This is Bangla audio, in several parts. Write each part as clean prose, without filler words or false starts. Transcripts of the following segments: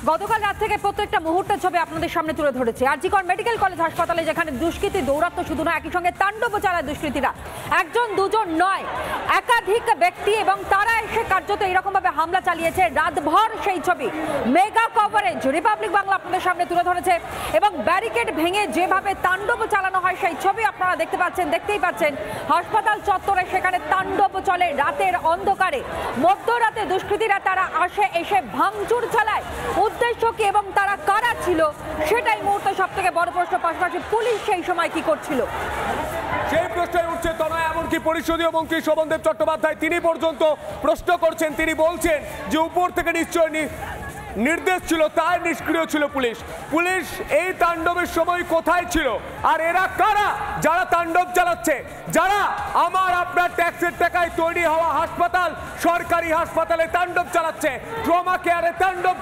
গতকাল রাত থেকে প্রত্যেকটা মুহূর্তের ছবি আপনাদের সামনে তুলে ধরেছে। জি কর মেডিকেল কলেজ হাসপাতালে যেখানে দুষ্কৃতী দৌরাত্ম্য শুধু নয়, একই সঙ্গে তাণ্ডব চালায় দুষ্কৃতীরা। একজন দুজন নয়, একাধিক ব্যক্তি এবং তারা এসে কার্যত এরকম ভাবে হামলা চালিয়েছে। রাতভর সেই ছবি মেগা কভারেজ রিপাবলিক বাংলা আপনাদের সামনে তুলে ধরেছে এবং ব্যারিকেড ভেঙে যেভাবে তাণ্ডব চালানো হয় সেই ছবি আপনারা দেখতেই পাচ্ছেন। হাসপাতাল চত্বরে সেখানে তাণ্ডব চলে রাতের অন্ধকারে। মধ্যরাতে দুষ্কৃতীরা তারা এসে ভাঙচুর চালায়। উদ্দেশ্য কি এবং তারা কারা ছিল সেটাই মুহূর্তে সব থেকে বড় প্রশ্ন। পাশাপাশি পুলিশ সেই সময় কি করছিল সেই প্রশ্নই উঠছে তনয়। এমনকি পরিষদীয় মন্ত্রী শোভনদেব চট্টোপাধ্যায় তিনি পর্যন্ত প্রশ্ন করছেন। তিনি বলছেন যে উপর থেকে নিশ্চয় নির্দেশ ছিল, তাই নিষ্ক্রিয় ছিল পুলিশ। পুলিশ এই তাণ্ডবের সময় কোথায় ছিল? আর এরা কারা যারা তাণ্ডব চালাচ্ছে, যারা আমার আপনার ট্যাক্সের টাকায় তৈরি হওয়া হাসপাতাল, সরকারি হাসপাতালে তাণ্ডব চালাচ্ছে, ট্রমা কেয়ারে তাণ্ডব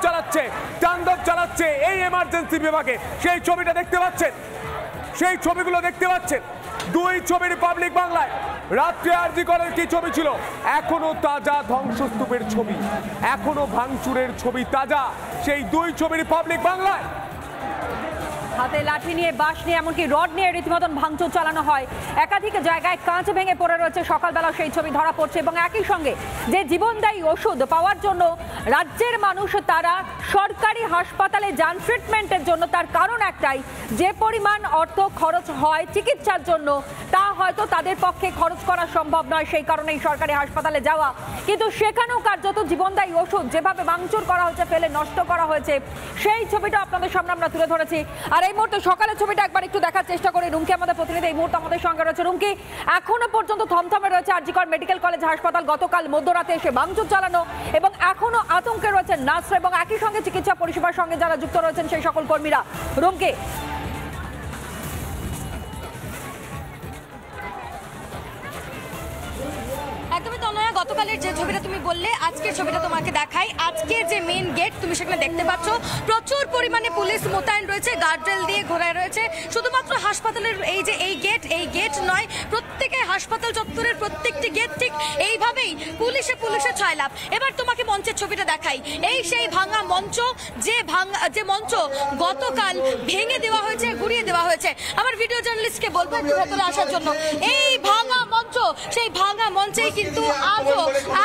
চালাচ্ছে এই এমার্জেন্সি বিভাগে। সেই ছবিটা দেখতে পাচ্ছেন, সেই ছবিগুলো দেখতে পাচ্ছেন। দুই ছবি রিপাবলিক বাংলায়। রাত্রে জি করের কি ছবি ছিল? এখনো তাজা ধ্বংসস্তূপের ছবি, এখনো ভাঙচুরের ছবি তাজা। সেই দুই ছবি রিপাবলিক বাংলায়। হাতে লাঠি নিয়ে, বাঁশ নিয়ে, এমনকি রড নিয়ে রীতিমতন ভাঙচুর চালানো হয়। একাধিক জায়গায় কাঁচ ভেঙে পড়ে রয়েছে। সকালবেলা সেই ছবি ধরা পড়ছে এবং একই সঙ্গে যে জীবনদায়ী ওষুধ পাওয়ার জন্য রাজ্যের মানুষ তারা সরকারি হাসপাতালে যান ট্রিটমেন্টের জন্য, তার কারণ একটাই, যে পরিমাণ অর্থ খরচ হয় চিকিৎসার জন্য তা হয়তো তাদের পক্ষে খরচ করা সম্ভব নয়। সেই কারণেই সরকারি হাসপাতালে যাওয়া। কিন্তু সেখানেও কার্যত জীবনদায়ী ওষুধ যেভাবে ভাঙচুর করা হয়েছে, ফেলে নষ্ট করা হয়েছে, সেই ছবিটা আপনাদের সামনে আমরা তুলে ধরেছি। আর এই মুহূর্তে সকালের ছবিটা একবার একটু দেখার চেষ্টা করি। রুমকি আমাদের প্রতিনিধি এই মুহূর্তে আমাদের সঙ্গে রয়েছে। রুমকি, এখনো পর্যন্ত থমথমে রয়েছে জি কর মেডিকেল কলেজ হাসপাতাল। গতকাল মধ্যরাতে এসে ভাঙচুর চালানো এবং এখনো আতঙ্কে রয়েছে নার্স এবং একই সঙ্গে চিকিৎসা পরিষেবার সঙ্গে যারা যুক্ত রয়েছেন সেই সকল কর্মীরা। রুমকি, একদমই তনয়া, গতকালের যে ছবিটা তুমি বললে আজকের ছবিটা তোমাকে দেখাই। আজকের যে মেইন গেট তুমি সেখানে দেখতে পাচ্ছ প্রচুর পরিমাণে পুলিশ মোতায়েন রয়েছে, গার্ডরেল দিয়ে ঘোরায় রয়েছে। শুধুমাত্র হাসপাতালের এই গেট নয়, প্রত্যেকে হাসপাতাল চত্বরের প্রত্যেকটি গেট ঠিক এইভাবেই পুলিশে ছয়লাভ। এবার তোমাকে মঞ্চের ছবিটা দেখাই। এই সেই ভাঙা মঞ্চ, যে মঞ্চ গতকাল ভেঙে দেওয়া হয়েছে, ঘুরিয়ে দেওয়া হয়েছে। আমার ভিডিও জার্নালিস্টকে বলবো একটু ভেতরে আসার জন্য। এই ভাঙা মঞ্চ, সেই ভাঙা মঞ্চেই কিন্তু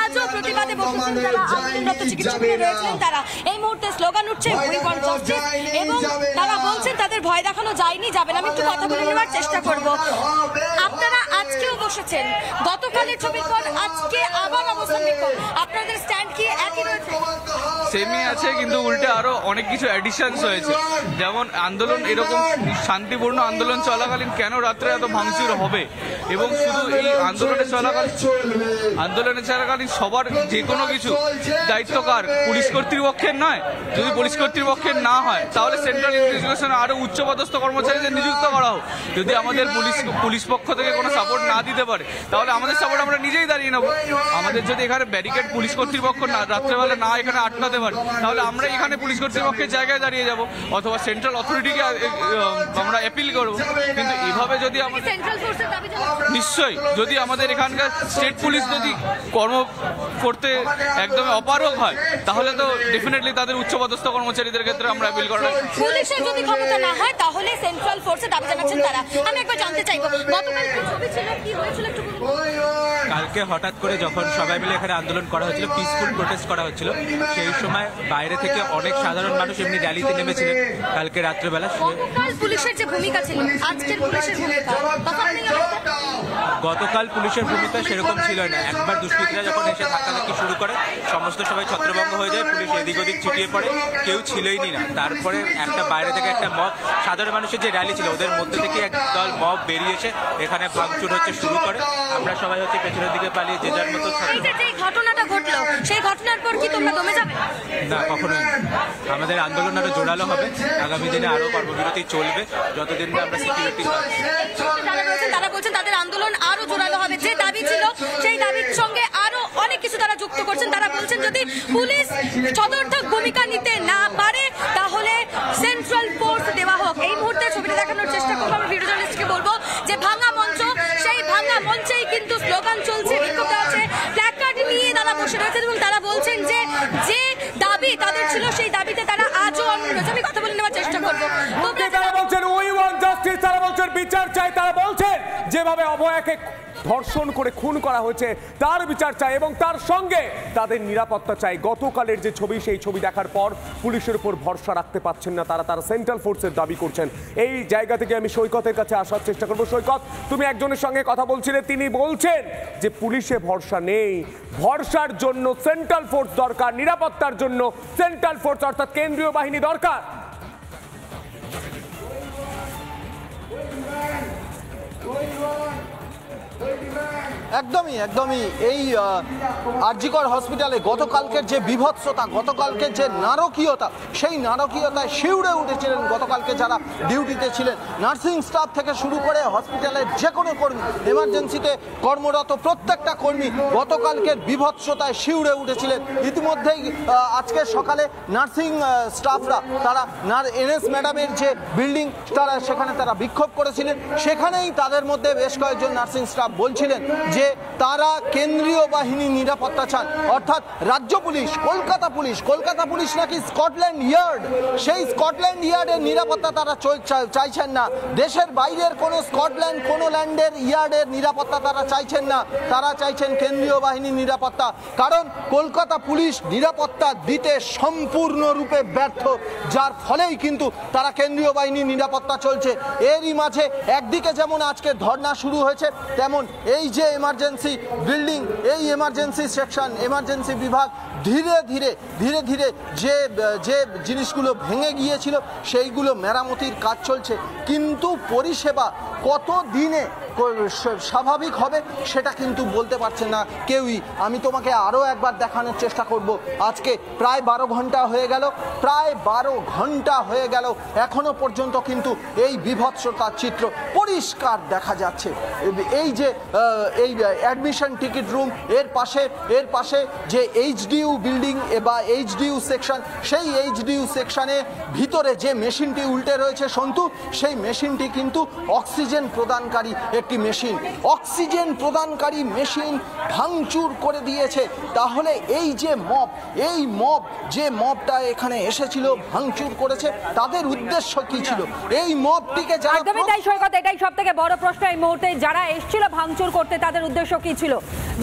আজও প্রতিবাদে বসেছেন যারা আন্দোলনরত চিকিৎসকরা রয়েছেন। তারা এই মুহূর্তে স্লোগান উঠছে উই ওয়ান্ট জাস্টিস এবং তারা বলছেন তাদের ভয় দেখানো যায়নি, যাবেন। আমি একটু কথা বলে নেওয়ার চেষ্টা করব। আপনারা আজকেও বসেছেন, গতকালের ছবির পর আজকে আবার অবস্থান বিক্ষোভ। আপনাদের স্ট্যান্ড কি একই রয়েছে? সেমই আছে, কিন্তু উল্টে আরো অনেক কিছু অ্যাডিশনস হয়েছে। যেমন আন্দোলন, এরকম শান্তিপূর্ণ আন্দোলন চলাকালীন কেন রাত্রে এত ভাঙচুর হবে? এবং শুধু এই আন্দোলনে চলাকালীন সবার যে কোনো কিছু দায়িত্ব কার? পুলিশ কর্তৃপক্ষের নয়? যদি পুলিশ কর্তৃপক্ষের না হয় তাহলে সেন্ট্রাল ইনভেস্টিগেশনে আরো উচ্চপদস্থ কর্মচারীদের নিযুক্ত করা হোক। যদি আমাদের পুলিশ পক্ষ থেকে কোনো সাপোর্ট না দিতে পারে তাহলে আমাদের সাপোর্ট আমরা নিজেই দাঁড়িয়ে নেবো। আমাদের যদি এখানে ব্যারিকেড পুলিশ কর্তৃপক্ষ রাত্রেবেলা না এখানে আটকাতে পারে তাহলে আমরা এখানে পুলিশ কর্তৃপক্ষের জায়গায় দাঁড়িয়ে যাব, অথবা সেন্ট্রাল অথরিটিকে আমরা অ্যাপিল করবো। কিন্তু এভাবে যদি আমাদের নিশ্চয়ই, যদি আমাদের এখানকার স্টেট পুলিশ যদি কর্ম করতে একদম অপারগ হয় তাহলে তো ডেফিনেটলি তাদের উচ্চপদস্থ কর্মচারীদের ক্ষেত্রে আমরা অ্যাপিল করব। পুলিশের যদি ক্ষমতা না হয় তাহলে সেন্ট্রাল ফোর্সে দাবি জানাচ্ছেন তারা। আমি একবার জানতে চাইবো গতকাল কি ছবি ছিল, কি হয়েছিল একটু বলুন। কালকে হঠাৎ করে যখন সবাই মিলে এখানে আন্দোলন করা হচ্ছিল, পিসফুল প্রোটেস্ট করা হচ্ছিল, সেই সময় বাইরে থেকে অনেক সাধারণ মানুষ এমনি র্যালিতে নেমেছিলেন কালকে রাত্রেবেলা। পুলিশের যে ভূমিকা ছিল, আজকের পুলিশের ভূমিকা, গতকাল পুলিশের ভূমিকা সেরকম ছিল না। একবার দুষ্কৃতীরা যখন এসে ধাক্কাধাক্কি শুরু করে সমস্ত সবাই ছত্রভঙ্গ হয়ে যায়, পুলিশ এদিক ওদিক ছিটিয়ে পড়ে, কেউ ছিলই না। তারপরে একটা বাইরে থেকে একটা মব, সাধারণ মানুষের যে র্যালি ছিল ওদের মধ্যে থেকে একদল মব বেরিয়ে এসে এখানে ভাঙচুর হচ্ছে শুরু করে। আমরা সবাই হচ্ছে পেছনের দিকে পালিয়ে যে যার মতো। ঘটনাটা ঘটলো, সেই ঘটনার পর কি তোমরা দমে যাবে? না, কখনোই। আমাদের আন্দোলন আরো জোরালো হবে, আগামী দিনে আরো কর্মবিরতি চলবে যতদিন না আমরা সিকিউরিটি পাচ্ছি। তারা বলছেন তাদের আন্দোলন আরো জোরালো হবে। যে দাবি ছিল সেই দাবির সঙ্গে আরো অনেক কিছু তারা যুক্ত করছেন। তারা বলছেন যদি পুলিশ সদর্থক ভূমিকা নিতে না পারে তাহলে সেন্ট্রাল ফোর্স দেওয়া হোক। এই মুহূর্তে ছবিটা দেখানোর চেষ্টা করবো। আমি ভিডিও জার্নালিস্টকে বলবো যে ভাঙা মঞ্চ, সেই ভাঙা মঞ্চেই কিন্তু স্লোগান চলছে, বিক্ষোভ আছে, প্ল্যাকার্ড নিয়ে তারা বসে রয়েছেন এবং তারা বলছেন যে দাবি তাদের ছিল সেই দাবিতে তারা আর জাস্টিস, তারা বলছেন বিচার চাই, তারা বলছেন যেভাবে অভয়াকে ধর্ষণ করে খুন করা হয়েছে তার বিচার চাই এবং তার সঙ্গে তাদের নিরাপত্তা চাই। গতকালের যে ছবি, সেই ছবি দেখার পর পুলিশের উপর ভরসা রাখতে পারছেন না তারা, তারা সেন্ট্রাল ফোর্সের দাবি করছেন। এই জায়গা থেকে আমি সৈকতের কাছে আসার চেষ্টা করবো। সৈকত, তুমি একজনের সঙ্গে কথা বলছিলে, তিনি বলছেন যে পুলিশে ভরসা নেই, ভরসার জন্য সেন্ট্রাল ফোর্স দরকার, নিরাপত্তার জন্য সেন্ট্রাল ফোর্স অর্থাৎ কেন্দ্রীয় বাহিনী দরকার। একদমই একদমই এই আরজিকর হসপিটালে গতকালকের যে বিভৎসতা, গতকালকের যে নারকীয়তা, সেই নারকীয়তায় শিউরে উঠেছিলেন গতকালকে যারা ডিউটিতে ছিলেন, নার্সিং স্টাফ থেকে শুরু করে হসপিটালের যে কোনো কর্মী, এমার্জেন্সিতে কর্মরত প্রত্যেকটা কর্মী গতকালকের বিভৎসতায় শিউরে উঠেছিলেন। ইতিমধ্যেই আজকে সকালে নার্সিং স্টাফরা তারা এনএস ম্যাডামের যে বিল্ডিং, সেখানে তারা বিক্ষোভ করেছিলেন। সেখানেই তাদের মধ্যে বেশ কয়েকজন নার্সিং স্টাফ বলছিলেন যে তারা কেন্দ্রীয় বাহিনী নিরাপত্তা চান, অর্থাৎ রাজ্য পুলিশ, কলকাতা পুলিশ নাকি স্কটল্যান্ড ইয়ার্ড, সেই স্কটল্যান্ড ইয়ার্ডের নিরাপত্তা তারা চাইছেন না। দেশের বাইরের কোনো স্কটল্যান্ড, কোনো ল্যান্ডের ইয়ার্ডের নিরাপত্তা তারা চাইছেন না, তারা চাইছেন কেন্দ্রীয় বাহিনীর নিরাপত্তা। কারণ কলকাতা পুলিশ নিরাপত্তা দিতে সম্পূর্ণরূপে ব্যর্থ, যার ফলেই কিন্তু তারা কেন্দ্রীয় বাহিনীর নিরাপত্তা চলছে। এরই মাঝে একদিকে যেমন আজকে ধর্ণা শুরু হয়েছে, তেমন এই যে এমার্জেন্সি বিল্ডিং, এই এমার্জেন্সি সেকশন, এমার্জেন্সি বিভাগ ধীরে ধীরে যে জিনিসগুলো ভেঙে গিয়েছিল সেইগুলো মেরামতির কাজ চলছে। কিন্তু পরিষেবা কত দিনে স্বাভাবিক হবে সেটা কিন্তু বলতে পারছেন না কেউই। আমি তোমাকে আরও একবার দেখানোর চেষ্টা করব। আজকে প্রায় 12 ঘন্টা হয়ে গেল, এখনো পর্যন্ত কিন্তু এই বিভৎসতার চিত্র পরিষ্কার দেখা যাচ্ছে। এই যে এই অ্যাডমিশন টিকিট রুম, এর পাশে যে এইচডিইউ বিল্ডিং বা এইচডিইউ সেকশন, সেই এইচডিইউ সেকশনে ভিতরে যে মেশিনটি উল্টে রয়েছে সন্তু, সেই মেশিনটি কিন্তু অক্সিজেন প্রদানকারী একটি মেশিন, অক্সিজেন প্রদানকারী মেশিন ভাঙচুর করে দিয়েছে। তাহলে এই যে মবটা এখানে এসেছিল, ভাঙচুর করেছে, তাদের উদ্দেশ্য কি ছিল? এই মবটিকে যারা, একদমই তাই সৈকত, এটাই সবথেকে বড় প্রশ্ন এই মুহূর্তে, যারা এসেছিল ভাঙচুর করতে তাদের উদ্দেশ্য কি ছিল?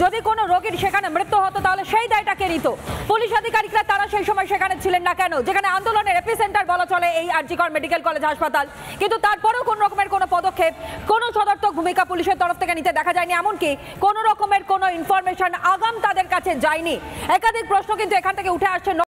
যদি কোনো রোগীর সেখানে মৃত্যু হতো তাহলে সেই দায়টা কে নিত? পুলিশ আধিকারিকরা তারা সেই সময় সেখানে ছিলেন না কেন, যেখানে আন্দোলনের এপিসেন্টার বলা চলে এই আরজিকর মেডিকেল কলেজ হাসপাতাল? কিন্তু তারপরেও কোন রকমের কোনো পদক্ষেপ, কোনো সদর্থক ভূমিকা পুলিশের তরফ থেকে নিতে দেখা যায়নি, এমনকি কোনো রকমের কোনো ইনফরমেশন আগাম তাদের কাছে যায়নি। একাধিক প্রশ্ন কিন্তু এখান থেকে উঠে আসছে।